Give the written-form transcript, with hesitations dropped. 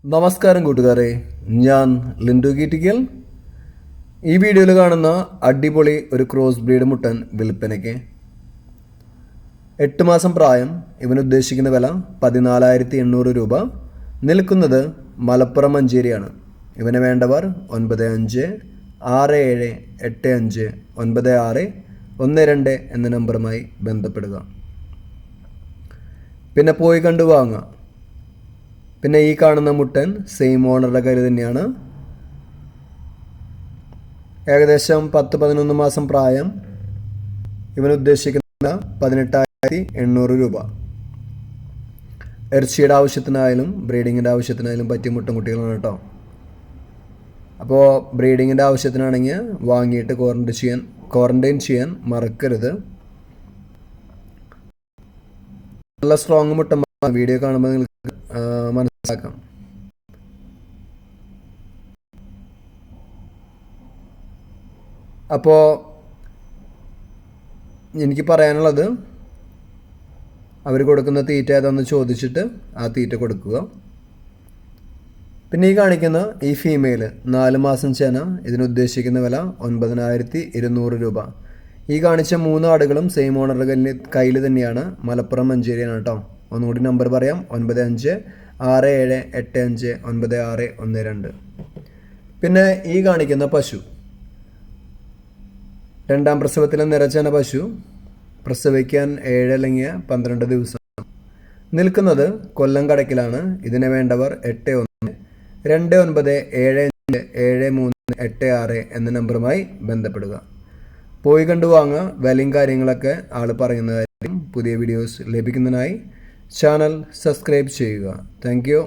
നമസ്കാരം കൂട്ടുകാരെ, ഞാൻ ലിൻഡു കീറ്റിക്കൽ. ഈ വീഡിയോയിൽ കാണുന്ന അടിപൊളി ഒരു ക്രോസ് ബ്രീഡ് മുട്ടൻ വിൽപ്പനയ്ക്ക്. 8 മാസം പ്രായം. ഇവന് ഉദ്ദേശിക്കുന്ന വില 14,800 രൂപ. നിൽക്കുന്നത് മലപ്പുറം മഞ്ചേരിയാണ്. ഇവന് വേണ്ടവർ 9567585961 എന്ന നമ്പറുമായി ബന്ധപ്പെടുക. പിന്നെ പോയി കണ്ടു വാങ്ങുക. പിന്നെ ഈ കാണുന്ന മുട്ടൻ സെയിം ഓണറുടെ കയ്യിൽ തന്നെയാണ്. ഏകദേശം 10-11 മാസം പ്രായം. ഇവന് ഉദ്ദേശിക്കുന്ന 18,800 രൂപ. ഇറച്ചിയുടെ ആവശ്യത്തിനായാലും ബ്രീഡിങ്ങിൻ്റെ ആവശ്യത്തിനായാലും പറ്റിയ മുട്ടൻകുട്ടികളാണ് കേട്ടോ. അപ്പോൾ ബ്രീഡിങ്ങിൻ്റെ ആവശ്യത്തിനാണെങ്കിൽ വാങ്ങിയിട്ട് ക്വാറന്റൈൻ ചെയ്യാൻ മറക്കരുത്. നല്ല സ്ട്രോങ് മുട്ടൻ വീഡിയോ കാണുമ്പോൾ നിങ്ങൾക്ക് മനസ്സിലാക്കാം. അപ്പോൾ എനിക്ക് പറയാനുള്ളത്, അവർ കൊടുക്കുന്ന തീറ്റ ഏതാണെന്ന് ചോദിച്ചിട്ട് ആ തീറ്റ കൊടുക്കുക. പിന്നെ ഈ കാണിക്കുന്ന ഈ ഫീമെയിൽ 4 മാസം ചേന. ഇതിനുദ്ദേശിക്കുന്ന വില 9,200 രൂപ. ഈ കാണിച്ച 3 ആടുകളും സെയിം ഓണറുടെ കയ്യിൽ തന്നെയാണ്. മലപ്പുറം മഞ്ചേരിയാണ് കേട്ടോ. ഒന്നുകൂടി നമ്പർ പറയാം: 9567859612. പിന്നെ ഈ കാണിക്കുന്ന പശു 2ാം പ്രസവത്തിലെ നിരച്ചന പശു. പ്രസവിക്കാൻ 7 അല്ലെങ്കിൽ 12 ദിവസം. നിൽക്കുന്നത് കൊല്ലം കടക്കിലാണ്. ഇതിന് വേണ്ടവർ 8129757386 എന്ന നമ്പറുമായി ബന്ധപ്പെടുക. പോയി കണ്ടു വാങ്ങുക. വിലയും കാര്യങ്ങളൊക്കെ ആൾ പറയുന്നതായിരിക്കും. പുതിയ വീഡിയോസ് ലഭിക്കുന്നതിനായി ചാനൽ സബ്സ്ക്രൈബ് ചെയ്യുക. Thank you.